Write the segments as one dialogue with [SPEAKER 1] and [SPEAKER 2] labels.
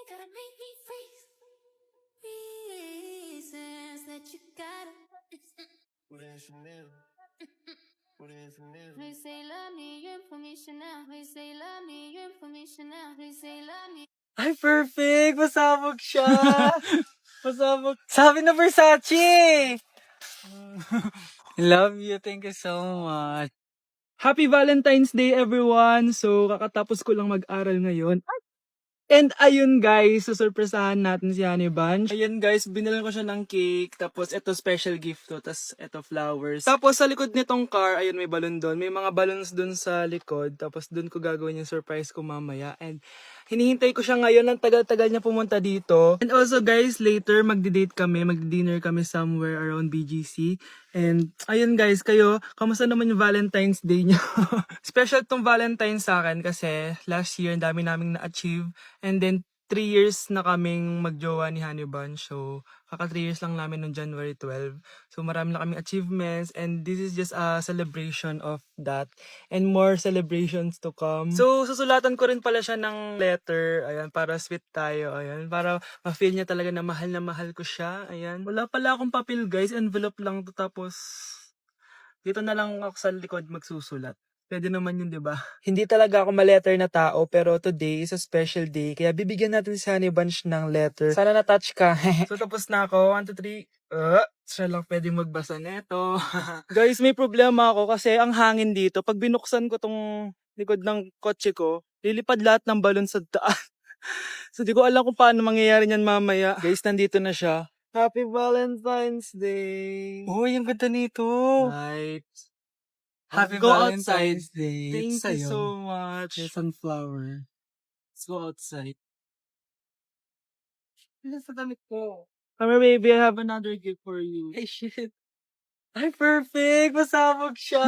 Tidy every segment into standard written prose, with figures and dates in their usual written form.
[SPEAKER 1] gotta make me freeze. Reasons that you gotta. They say love me, you're for me, Chanel. They say love me, you're for me, Chanel. They say love me.
[SPEAKER 2] Ay, perfect! Pasabog siya! Pasabog. Sabi na Versace! Love you. Thank you so much. Happy Valentine's Day, everyone! So, kakatapos ko lang mag-aral ngayon. And ayun guys, susurpresahan natin si Honey Bunch. Ayun guys, binilan ko siya ng cake. Tapos ito special gift to. Tapos ito flowers. Tapos sa likod nitong car, ayun may balon doon. May mga balloons doon sa likod. Tapos doon ko gagawin yung surprise ko mamaya. And hinihintay ko siya ngayon. Ang tagal-tagal niya pumunta dito. And also guys, later magdi-date kami. Magdi-dinner kami somewhere around BGC. And ayun guys, kayo, kamusta naman yung Valentine's Day niyo? Special tong Valentine's sa akin kasi last year, ang dami naming na-achieve. And then, 3 years na kaming magjowa ni Honey Bunch. So, kaka 3 years lang namin noong January 12. So, marami na kaming achievements. And this is just a celebration of that. And more celebrations to come. So, susulatan ko rin pala siya ng letter. Ayan, para sweet tayo. Ayan, para ma-feel niya talaga na mahal ko siya. Ayan. Wala pala akong papel guys. Envelope lang to. Tapos, dito na lang ako sa likod magsusulat. Pwede naman yun, di ba? Hindi talaga ako ma-letter na tao, pero today is a special day. Kaya bibigyan natin si Honey Bunch ng letter. Sana na-touch ka. So, tapos na ako. 1, 2, 3. Siya lang pwedeng magbasa neto. Guys, may problema ako kasi ang hangin dito. Pag binuksan ko tong likod ng kotse ko, lilipad lahat ng balon sa daan. So, di ko alam kung paano mangyayari niyan mamaya. Guys, nandito na siya. Happy Valentine's Day! Oh, yung ganda nito! Right. Happy
[SPEAKER 3] Go
[SPEAKER 2] Valentine's
[SPEAKER 3] outside.
[SPEAKER 2] Day.
[SPEAKER 3] Thank
[SPEAKER 2] Thank
[SPEAKER 3] you
[SPEAKER 2] you so much.
[SPEAKER 3] Your sunflower. Let's go outside.
[SPEAKER 2] Ano sa damit ko? Come here, baby. I have another gift for you.
[SPEAKER 3] Hey, shit.
[SPEAKER 2] Ay, perfect! Pasabog siya!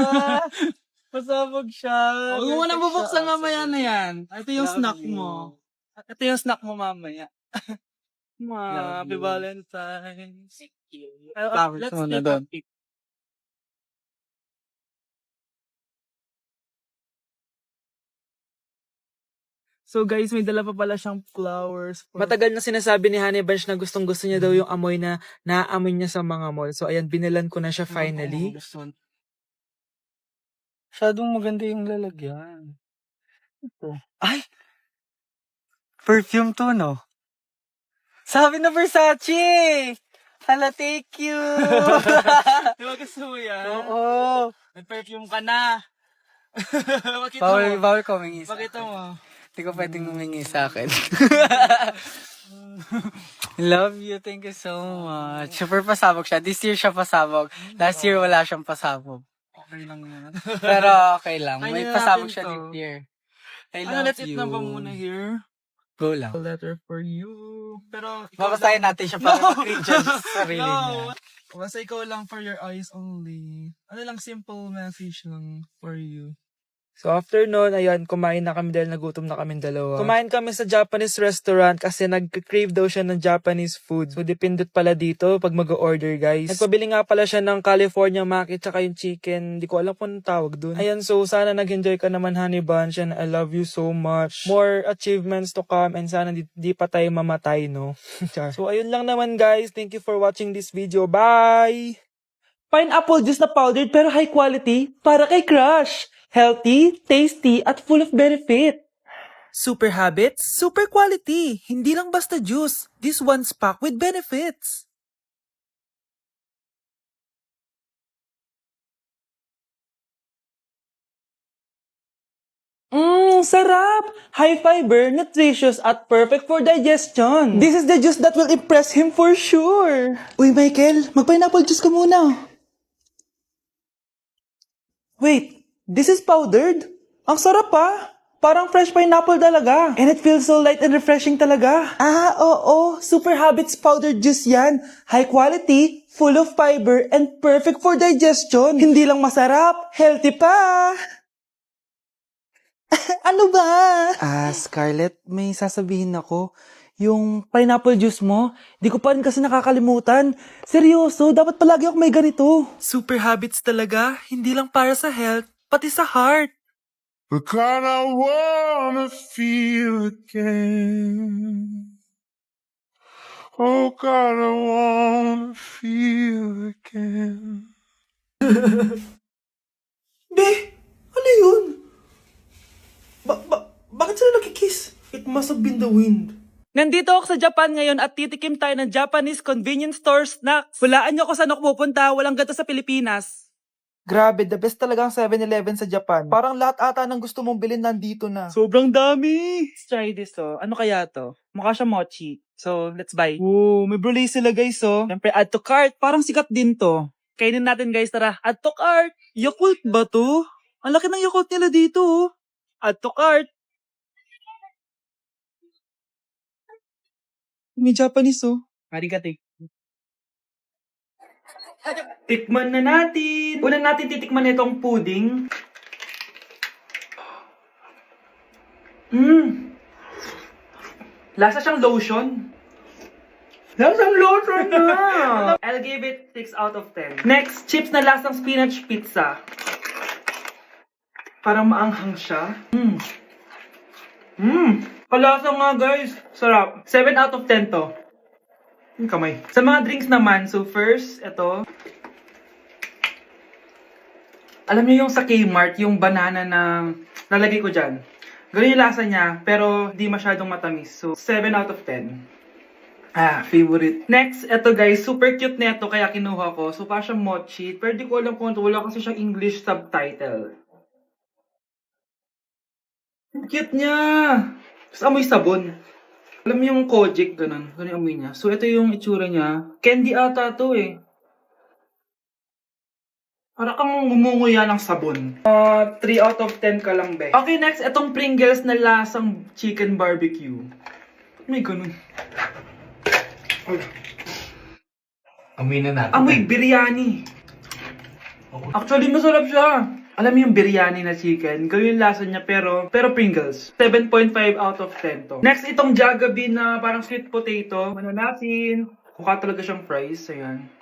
[SPEAKER 2] Pasabog siya!
[SPEAKER 3] Huwag mo nang
[SPEAKER 2] Perfect
[SPEAKER 3] bubuksan
[SPEAKER 2] siya.
[SPEAKER 3] mamaya na yan. Ito yung
[SPEAKER 2] Love
[SPEAKER 3] snack
[SPEAKER 2] you.
[SPEAKER 3] mo. Ito yung snack mo mamaya.
[SPEAKER 2] Happy
[SPEAKER 3] you.
[SPEAKER 2] Valentine's.
[SPEAKER 3] Flowers
[SPEAKER 2] Let's
[SPEAKER 3] muna
[SPEAKER 2] take a
[SPEAKER 3] doon.
[SPEAKER 2] pic. So guys, may dala pa pala siyang flowers. Matagal na sinasabi ni Honey Bunch na gustong gusto niya daw yung amoy na naaamoy niya sa mga mall. So ayan, binilan ko na siya finally.
[SPEAKER 3] Masyadong maganda yung lalagyan. Ito.
[SPEAKER 2] Ay! Perfume to, no? Sabi na Versace! Hala, thank you!
[SPEAKER 3] Di ba gusto mo yan?
[SPEAKER 2] Oo!
[SPEAKER 3] Nag-perfume ka na. Pakita
[SPEAKER 2] Bawal,
[SPEAKER 3] mo.
[SPEAKER 2] bawal ko humingi sa
[SPEAKER 3] Pakita
[SPEAKER 2] akin.
[SPEAKER 3] mo.
[SPEAKER 2] Hindi ko pwedeng humingi sa akin. Love you, thank you so much. Super pasabog siya. This year siya pasabog. Last year wala siyang pasabog.
[SPEAKER 3] Okay lang yan.
[SPEAKER 2] Pero okay lang.
[SPEAKER 3] Kainin
[SPEAKER 2] May
[SPEAKER 3] na
[SPEAKER 2] pasabog
[SPEAKER 3] natin
[SPEAKER 2] siya
[SPEAKER 3] to.
[SPEAKER 2] this year. I
[SPEAKER 3] Ano,
[SPEAKER 2] love
[SPEAKER 3] let's eat
[SPEAKER 2] you.
[SPEAKER 3] na ba muna here?
[SPEAKER 2] Go lang.
[SPEAKER 3] A letter for you. Pero,
[SPEAKER 2] Babasahin natin siya para ma-cringe sa sarili
[SPEAKER 3] no.
[SPEAKER 2] niya.
[SPEAKER 3] Basta ikaw lang for your eyes only. Ano lang, simple message lang for you.
[SPEAKER 2] So after nun, ayan, kumain na kami dahil nagutom na kami dalawa. Kumain kami sa Japanese restaurant kasi nag-crave daw siya ng Japanese food. So dependent pala dito pag mag-order guys. Nagpabili nga pala siya ng California Maki tsaka yung chicken. Hindi ko alam kung anong tawag dun. Ayan, so sana nag-enjoy ka naman Honey Bunch and I love you so much. More achievements to come and sana di pa tayo mamatay, no? So ayun lang naman guys. Thank you for watching this video. Bye! Pineapple juice na powdered pero high quality para kay crush. Healthy, tasty, at full of benefit. Super habits, super quality. Hindi lang basta juice. This one's packed with benefits. Sarap! High fiber, nutritious, at perfect for digestion. This is the juice that will impress him for sure. Uy, Michael, mag-pineapple juice ka muna. Wait, this is powdered? Ang sarap pa! Parang fresh pineapple talaga. And it feels so light and refreshing talaga. Ah, oo. Super Habits powdered juice yan. High quality, full of fiber, and perfect for digestion. Hindi lang masarap, healthy pa. Ano ba? Scarlett, may sasabihin ako. Yung pineapple juice mo, di ko pa rin kasi nakakalimutan. Seryoso, dapat palagi ako may ganito. Super habits talaga, hindi lang para sa health, pati sa heart.
[SPEAKER 4] Because I wanna feel again. Oh God, I wanna feel again.
[SPEAKER 3] Be, ano yun? Bakit sila nagkikiss? It must have been the wind.
[SPEAKER 2] Nandito ako sa Japan ngayon at titikim tayo ng Japanese convenience store snacks. Hulaan nyo kung saan ako pupunta, walang ganito sa Pilipinas.
[SPEAKER 3] Grabe, the best talaga ang 7-Eleven sa Japan. Parang lahat ata ng gusto mong bilhin nandito na.
[SPEAKER 2] Sobrang dami! Let's try this Ano kaya to? Mukha siya mochi. So, let's buy. Oh, may brulee sila guys Siyempre, add to cart. Parang sikat din to. Kainin natin guys, tara. Add to cart! Yakult ba to? Ang laki ng Yakult nila dito Add to cart. May Japanese Arigato. Tikman na natin. Una natin titikman itong pudding. Lasa siyang lotion. Lasang lotion na! I'll give it 6 out of 10. Next, chips na lasang spinach pizza. Parang maanghang siya. Kalasa nga guys. Sarap. 7 out of 10 to. Yung kamay. Sa mga drinks naman, so first, ito. Alam niyo yung sa Kmart, yung banana na lalagay ko dyan. Ganun yung lasa niya, pero di masyadong matamis. So, 7 out of 10. Favorite. Next, ito guys, super cute na ito, kaya kinuha ko. So, parang siyang mochi. Pero di ko alam kung ito, wala kasi siyang English subtitle. Cute niya! Tapos amoy sabon. Alam mo yung Kojic, ganun. Ganun yung amoy niya. So, ito yung itsura niya. Candy ata to Para kang ngumunguya ng sabon. 3 out of 10 ka lang, be. Okay, next, itong Pringles na lasang chicken barbecue. May ganun.
[SPEAKER 4] Amoy na natin.
[SPEAKER 2] Amoy biryani. Actually, masarap siya. Alam mo yung biryani na chicken, gawin yung lasa niya pero Pringles. 7.5 out of 10 to. Next, itong Jollibee na parang sweet potato. Ano natin? Mukha talaga siyang fries. Ayan.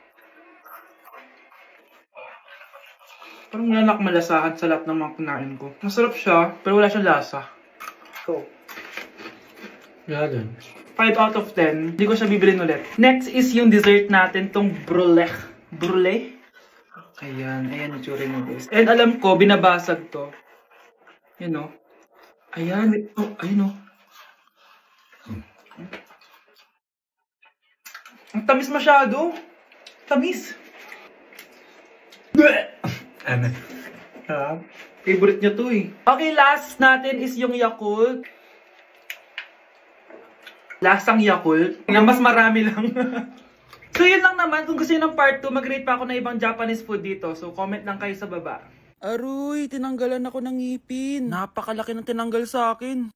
[SPEAKER 2] Parang nanak malasahan sa lahat ng mga kinain ko. Masarap siya, pero wala siyang lasa. So,
[SPEAKER 4] Gagan.
[SPEAKER 2] 5 out of 10. Hindi ko siya bibilin ulit. Next is yung dessert natin, tong brulee. Brulee? Ayan yung tsura niya guys. And alam ko, binabasag to. Yan Ayan. Ayun Ang tamis masyado. Tamis.
[SPEAKER 4] Ano?
[SPEAKER 2] Favorite niya to Okay, last natin is yung Yakult. Lasang Yakult. Yung mas marami lang. So yun lang naman, kung gusto nyo ng part 2, mag-rate pa ako ng ibang Japanese food dito. So comment lang kayo sa baba. Aroy, tinanggalan ako ng ngipin. Napakalaki ng tinanggal sa akin.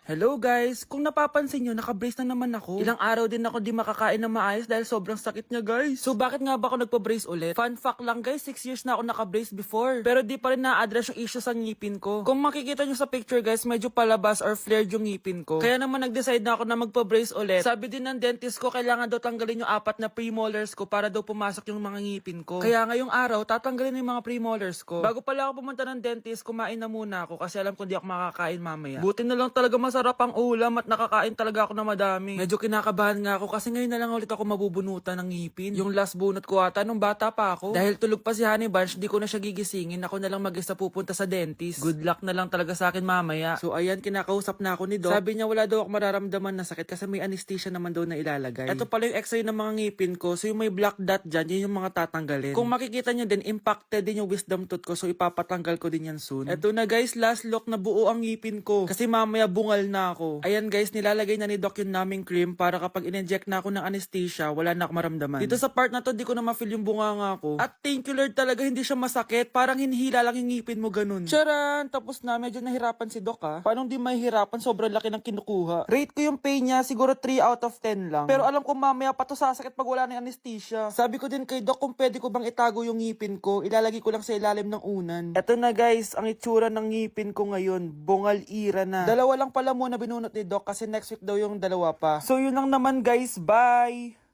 [SPEAKER 2] Hello guys! Kung napapansin nyo, naka-brace na naman ako. Ilang araw din ako di makakain na maayos dahil sobrang sakit niya guys. So bakit nga ba ako nagpa-brace ulit? Fun fact lang guys, 6 years na ako naka-brace before. Pero di pa rin na-address yung issue sa ngipin ko. Kung makikita nyo sa picture guys, medyo palabas or flared yung ngipin ko. Kaya naman nag-decide na ako na magpa-brace ulit. Sabi din ng dentist ko, kailangan daw tanggalin yung 4 na premolars ko para daw pumasok yung mga ngipin ko. Kaya ngayong araw, tatanggalin yung mga premolars ko. Bago pala ako pumunta ng dentist, kumain na muna ako kasi alam ko di ako makakain mamaya. Buti na lang talaga masarap ang ulam at nakakain talaga ako na madami. Medyo kinakabahan nga ako kasi ngayon na lang ulit ako mabubunutan ng ngipin. Yung last bunot ko ata nung bata pa ako. Dahil tulog pa si Honey Bunch, di ko na siya gigisingin. Ako na lang mag-isa pupunta sa dentist. Good luck na lang talaga sa akin mamaya. So ayan, kinakausap na ako ni Doc. Sabi niya wala daw ako mararamdaman na sakit kasi may anesthesia naman daw na ilalagay. Ito pala yung x-ray ng mga ngipin ko. So yung may black dot dyan, yun yung mga tatanggalin. Kung makikita niyo din, impacted din yung wisdom tooth ko. So ipapatanggal ko din yan soon. Ito na guys, last look na buo ang ngipin ko. Kasi mamaya bungal na ako. Ayan guys, nilalagay na ni Doc yung naming cream para kapag in-inject na ako ng anesthesia, wala na ako maramdaman. Dito sa part na to, di ko na ma-feel yung bunganga ko. At thank you Lord talaga, hindi siya masakit. Parang hinihila lang yung ngipin mo ganun. Charan! Tapos na, medyo nahirapan si Doc Paano di mahirapan? Sobrang laki ng kinukuha. Rate ko yung pain niya, siguro 3 out of 10 lang. Pero alam ko mamaya pa to sasakit pag wala na yung anesthesia. Sabi ko din kay Doc kung pwede ko bang itago yung ngipin ko, ilalagay ko lang sa ilalim ng unan. Eto na guys, ang itsura ng ngipin ko ngayon. Bungal ira na. Dalawa lang pala muna binunot ni Doc kasi next week daw yung dalawa pa. So yun lang naman guys, bye!